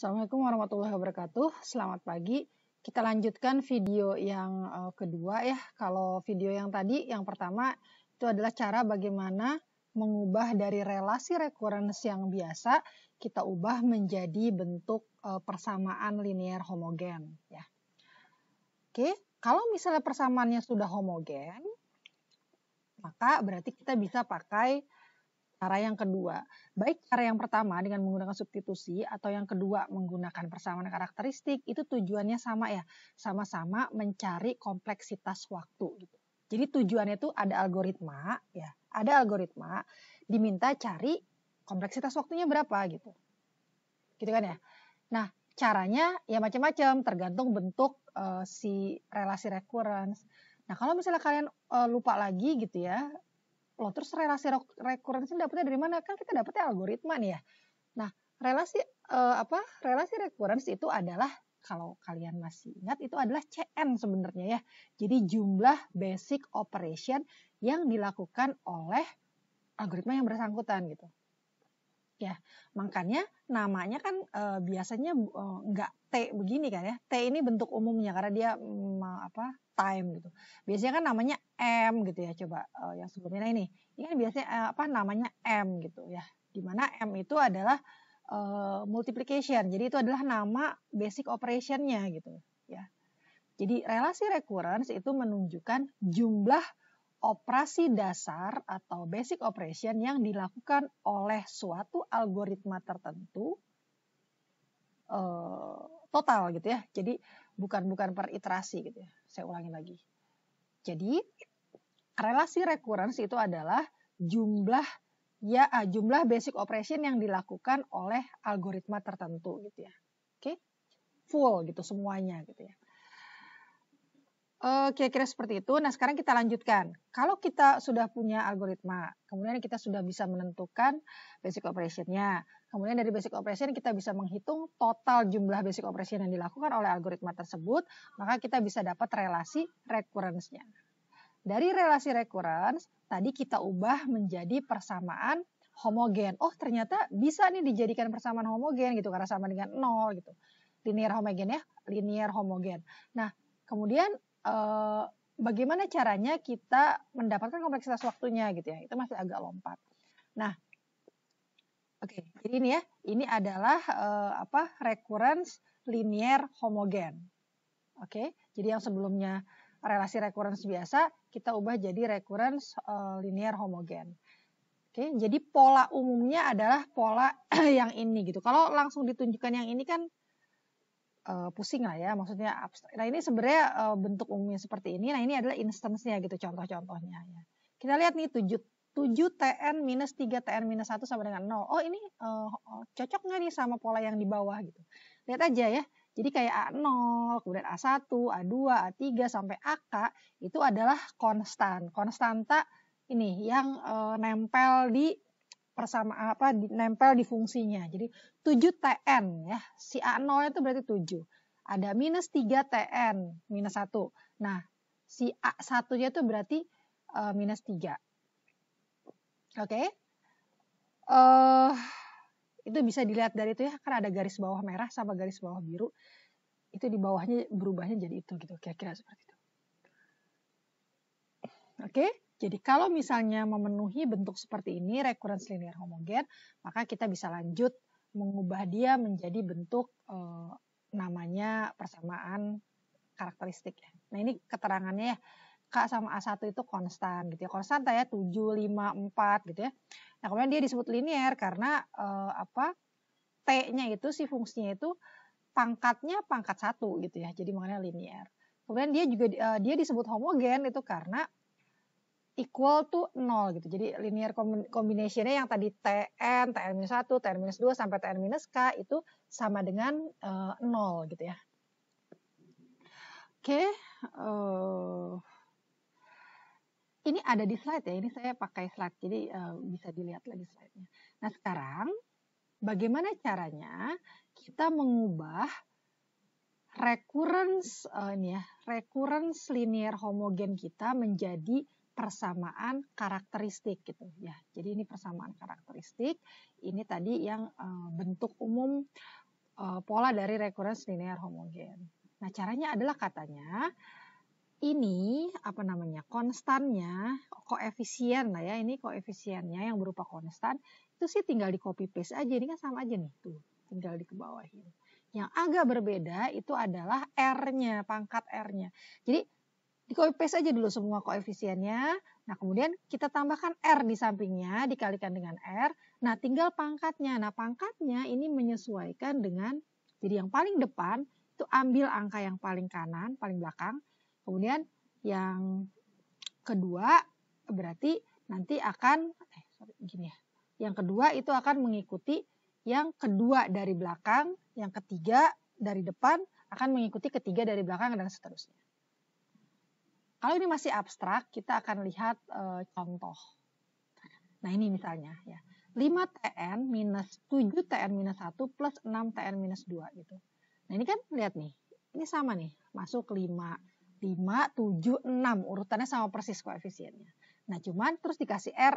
Assalamualaikum warahmatullahi wabarakatuh. Selamat pagi. Kita lanjutkan video yang kedua ya. Kalau video yang tadi, yang pertama itu adalah cara bagaimana mengubah dari relasi recurrence yang biasa kita ubah menjadi bentuk persamaan linear homogen ya. Oke, kalau misalnya persamaannya sudah homogen, maka berarti kita bisa pakai cara yang kedua. Baik cara yang pertama dengan menggunakan substitusi atau yang kedua menggunakan persamaan karakteristik, itu tujuannya sama ya. Sama-sama mencari kompleksitas waktu gitu. Jadi tujuannya itu ada algoritma ya. Ada algoritma diminta cari kompleksitas waktunya berapa gitu. Gitu kan ya. Nah, caranya ya macam-macam tergantung bentuk si relasi recurrence. Nah, kalau misalnya kalian lupa lagi gitu ya, loh terus relasi recurrence dapetnya dari mana? Kan kita dapetnya algoritma nih ya. Nah, relasi recurrence itu adalah, kalau kalian masih ingat, itu adalah CN sebenarnya ya. Jadi jumlah basic operation yang dilakukan oleh algoritma yang bersangkutan gitu. Ya, makanya namanya kan biasanya nggak T begini kan ya. T ini bentuk umumnya karena dia time gitu. Biasanya kan namanya M gitu ya. Coba yang sebelumnya ini kan biasanya namanya M gitu ya. Dimana M itu adalah multiplication. Jadi itu adalah nama basic operationnya gitu ya. Jadi relasi recurrence itu menunjukkan jumlah operasi dasar atau basic operation yang dilakukan oleh suatu algoritma tertentu total gitu ya. Jadi bukan per iterasi gitu ya. Saya ulangi lagi. Jadi relasi recurrence itu adalah jumlah basic operation yang dilakukan oleh algoritma tertentu gitu ya. Oke. Full gitu semuanya gitu ya. Kira-kira seperti itu. Nah, sekarang kita lanjutkan. Kalau kita sudah punya algoritma, kemudian kita sudah bisa menentukan basic operation-nya. Kemudian dari basic operation kita bisa menghitung total jumlah basic operation yang dilakukan oleh algoritma tersebut, maka kita bisa dapat relasi recurrence-nya. Dari relasi recurrence, tadi kita ubah menjadi persamaan homogen. Oh, ternyata bisa nih dijadikan persamaan homogen gitu, karena sama dengan 0 gitu. Linear homogen ya, linear homogen. Nah, kemudian bagaimana caranya kita mendapatkan kompleksitas waktunya gitu ya, itu masih agak lompat. Nah, oke, jadi ini ya, ini adalah recurrence linear homogen. Oke, jadi yang sebelumnya relasi recurrence biasa kita ubah jadi recurrence linear homogen. Oke, jadi pola umumnya adalah pola yang ini gitu. Kalau langsung ditunjukkan yang ini kan pusing lah ya, maksudnya abstrak. Nah, ini sebenarnya bentuk umumnya seperti ini. Nah, ini adalah instance-nya gitu, contoh-contohnya ya. Kita lihat nih 7 TN minus 3 TN minus 1 sama dengan 0. Oh, ini cocok nggak nih sama pola yang di bawah gitu. Lihat aja ya. Jadi kayak A0, kemudian A1, A2, A3 sampai AK itu adalah konstan. Konstanta ini yang nempel di nempel di fungsinya. Jadi 7 TN ya. Si A0 itu berarti 7. Ada minus 3 TN minus 1. Nah, si A1-nya itu berarti minus 3. Oke. Itu bisa dilihat dari itu ya, kan ada garis bawah merah sama garis bawah biru. Itu di bawahnya berubahnya jadi itu gitu, kira-kira seperti itu. Oke. Jadi kalau misalnya memenuhi bentuk seperti ini, recurrence linear homogen, maka kita bisa lanjut mengubah dia menjadi bentuk namanya persamaan karakteristik ya. Nah, ini keterangannya ya. K sama A1 itu konstan gitu ya. Konstan ya 7, 5, 4 gitu ya. Nah, kemudian dia disebut linear karena T-nya itu si fungsinya itu pangkatnya pangkat 1 gitu ya. Jadi makanya linear. Kemudian dia juga dia disebut homogen itu karena equal to 0 gitu. Jadi linear combination-nya yang tadi TN, TN-1, TN-2 sampai TN-K itu sama dengan 0 gitu ya. Oke. Ini ada di slide ya. Ini saya pakai slide. Jadi bisa dilihat lagi slide-nya. Nah, sekarang bagaimana caranya kita mengubah recurrence linear homogen kita menjadi persamaan karakteristik gitu ya. Jadi ini persamaan karakteristik. Ini tadi yang bentuk umum pola dari recurrence linear homogen. Nah, caranya adalah katanya ini konstannya, koefisien lah ya, ini koefisiennya yang berupa konstan itu sih tinggal di copy paste aja, ini kan sama aja nih tuh, tinggal dikebawahin. Yang agak berbeda itu adalah R-nya, pangkat R-nya. Jadi di copy paste aja dulu semua koefisiennya. Nah, kemudian kita tambahkan R di sampingnya dikalikan dengan R. Nah, tinggal pangkatnya. Nah, pangkatnya ini menyesuaikan dengan, jadi yang paling depan itu ambil angka yang paling kanan, paling belakang. Kemudian yang kedua berarti nanti akan yang kedua itu akan mengikuti yang kedua dari belakang, yang ketiga dari depan akan mengikuti ketiga dari belakang dan seterusnya. Kalau ini masih abstrak, kita akan lihat contoh. Nah, ini misalnya ya. 5Tn minus 7Tn minus 1 plus 6Tn minus 2 gitu. Nah, ini kan lihat nih. Ini sama nih, masuk 5, 7, 6. Urutannya sama persis koefisiennya. Nah, cuman terus dikasih R.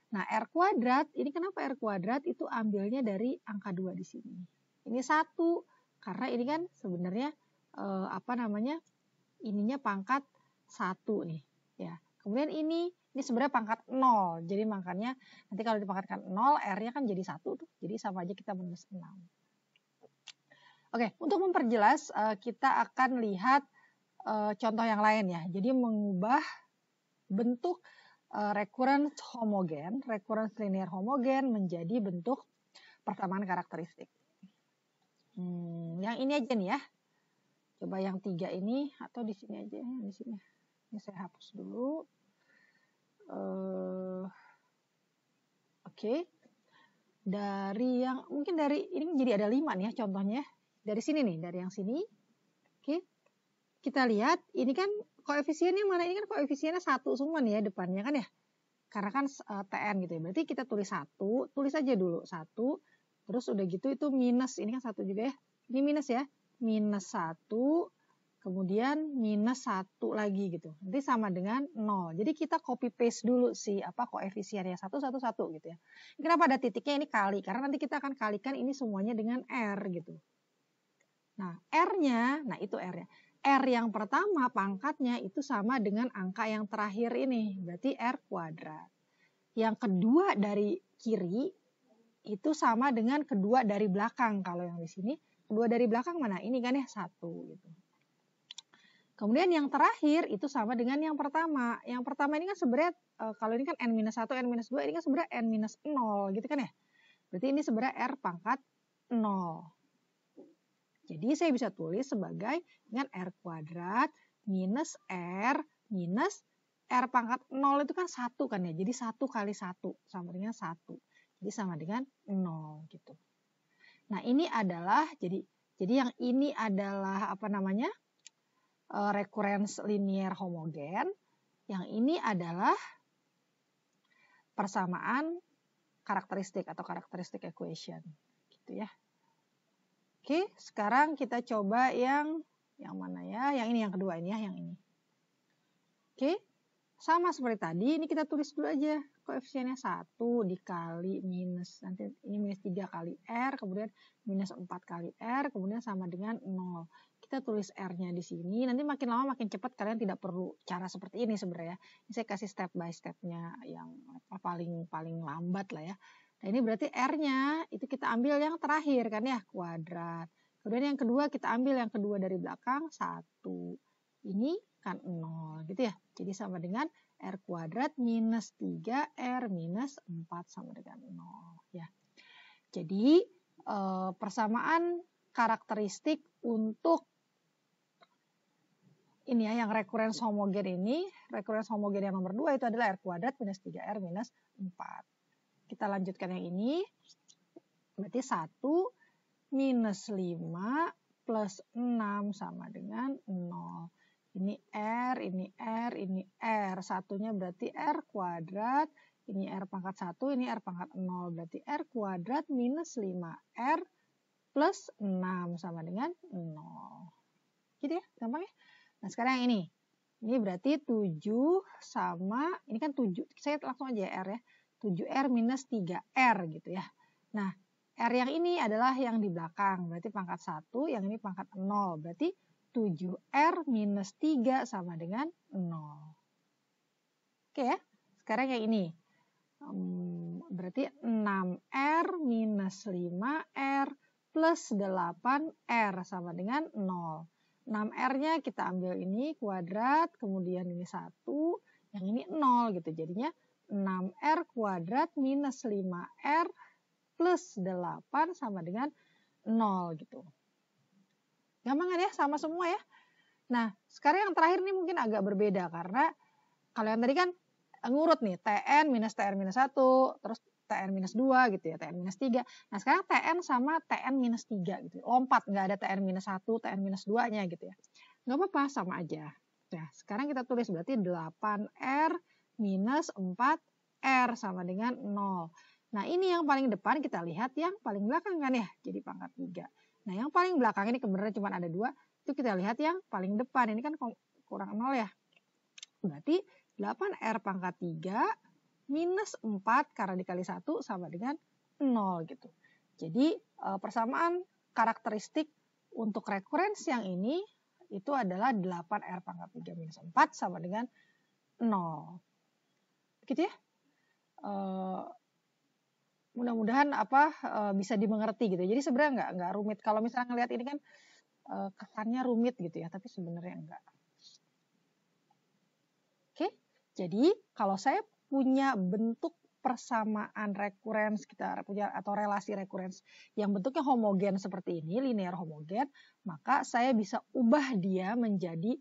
Nah, R kuadrat, ini kenapa R kuadrat? Itu ambilnya dari angka 2 di sini. Ini 1, karena ini kan sebenarnya ininya pangkat 1 nih. Ya. Kemudian ini sebenarnya pangkat 0. Jadi makanya nanti kalau dipangkatkan 0, R-nya kan jadi 1 tuh. Jadi sama aja kita minus 6. Oke, untuk memperjelas kita akan lihat contoh yang lain ya. Jadi mengubah bentuk recurrence linear homogen menjadi bentuk persamaan karakteristik. Yang ini aja nih ya. Coba yang 3 ini atau di sini aja, di sini. Ini saya hapus dulu. Oke. Dari yang mungkin dari ini jadi ada 5 nih ya contohnya. Dari sini nih, dari yang sini. Oke. Kita lihat ini kan koefisiennya mana? Ini kan koefisiennya 1 semua nih ya depannya kan ya. Karena kan TN gitu ya. Berarti kita tulis 1, tulis aja dulu 1. Terus udah gitu itu minus, ini kan 1 juga ya. Ini minus ya. Minus 1, kemudian minus 1 lagi gitu. Nanti sama dengan 0. Jadi kita copy paste dulu koefisiennya 1, 1, 1 gitu ya. Kenapa ada titiknya ini kali? Karena nanti kita akan kalikan ini semuanya dengan R gitu. Nah, R-nya, nah itu R-nya. R yang pertama pangkatnya itu sama dengan angka yang terakhir ini, berarti R kuadrat. Yang kedua dari kiri itu sama dengan kedua dari belakang. Kalau yang di sini, kedua dari belakang mana? Ini kan ya 1 gitu. Kemudian yang terakhir itu sama dengan yang pertama. Yang pertama ini kan sebenarnya kalau ini kan N-1, N-2, ini kan sebenarnya N-0 gitu kan ya. Berarti ini sebenarnya R pangkat 0. Jadi saya bisa tulis sebagai dengan R kuadrat minus R minus R pangkat 0 itu kan 1 kan ya. Jadi 1 kali 1 sama dengan 1. Jadi sama dengan 0 gitu. Nah ini adalah, jadi yang ini adalah recurrence linear homogen. Yang ini adalah persamaan karakteristik atau karakteristik equation. Gitu ya. Oke, sekarang kita coba yang mana ya? Yang ini, yang kedua ini ya, yang ini. Oke, sama seperti tadi, ini kita tulis dulu aja. Koefisiennya 1 dikali minus, nanti ini minus 3 kali R, kemudian minus 4 kali R, kemudian sama dengan 0. Kita tulis R-nya di sini, nanti makin lama makin cepat, kalian tidak perlu cara seperti ini sebenarnya. Ini saya kasih step by step-nya yang paling lambat lah ya. Nah ini berarti R-nya itu kita ambil yang terakhir kan ya, kuadrat. Kemudian yang kedua kita ambil yang kedua dari belakang, 1. Ini kan 0 gitu ya. Jadi sama dengan R kuadrat minus 3R minus 4 sama dengan 0 ya. Jadi persamaan karakteristik untuk ini ya, yang recurrence homogen ini, recurrence homogen yang nomor 2 itu adalah R kuadrat minus 3R minus 4. Kita lanjutkan yang ini, berarti 1 minus 5 plus 6 sama dengan 0. Ini R, ini R, ini R. Satunya berarti R kuadrat, ini R pangkat 1, ini R pangkat 0. Berarti R kuadrat minus 5R plus 6 sama dengan 0. Gitu ya, gampang ya. Nah sekarang yang ini. Ini berarti 7 sama, ini kan 7, saya langsung aja R ya. 7R minus 3R gitu ya. Nah, R yang ini adalah yang di belakang, berarti pangkat 1, yang ini pangkat 0. Berarti 7R minus 3 sama dengan 0. Oke ya, sekarang yang ini. Berarti 6R minus 5R plus 8R sama dengan 0. 6R-nya kita ambil ini kuadrat, kemudian ini 1, yang ini 0 gitu. Jadinya 6R kuadrat minus 5R plus 8 sama dengan 0 gitu. Gampang kan ya, sama semua ya. Nah, sekarang yang terakhir ini mungkin agak berbeda karena kalau yang tadi kan ngurut nih, TN minus TR minus 1, terus TN minus 2 gitu ya, TN minus 3. Nah sekarang TN sama TN minus 3 gitu. Lompat, nggak ada TN minus 1, TN minus 2-nya gitu ya. Nggak apa-apa, sama aja. Nah sekarang kita tulis berarti 8R minus 4R sama dengan 0. Nah ini yang paling depan kita lihat yang paling belakang kan ya, jadi pangkat 3. Nah yang paling belakang ini kebenaran cuma ada 2, itu kita lihat yang paling depan. Ini kan kurang 0 ya. Berarti 8R pangkat 3 minus 4 karena dikali 1 sama dengan 0 gitu. Jadi persamaan karakteristik untuk recurrence yang ini itu adalah 8R pangkat 3 minus 4 sama dengan 0. Begitu ya. Mudah-mudahan bisa dimengerti gitu. Jadi sebenarnya nggak rumit. Kalau misalnya ngelihat ini kan kesannya rumit gitu ya, tapi sebenarnya enggak. Oke. Jadi kalau saya punya bentuk persamaan recurrence kita punya atau relasi recurrence yang bentuknya homogen seperti ini, linear homogen, maka saya bisa ubah dia menjadi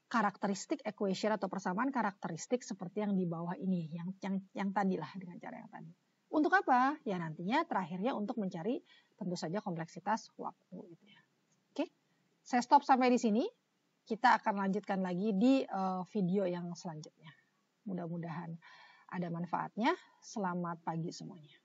karakteristik equation atau persamaan karakteristik seperti yang di bawah ini, yang tadi lah dengan cara yang tadi. Untuk apa? Ya nantinya terakhirnya untuk mencari tentu saja kompleksitas waktu gitu ya. Oke. Saya stop sampai di sini. Kita akan lanjutkan lagi di video yang selanjutnya. Mudah-mudahan ada manfaatnya. Selamat pagi semuanya.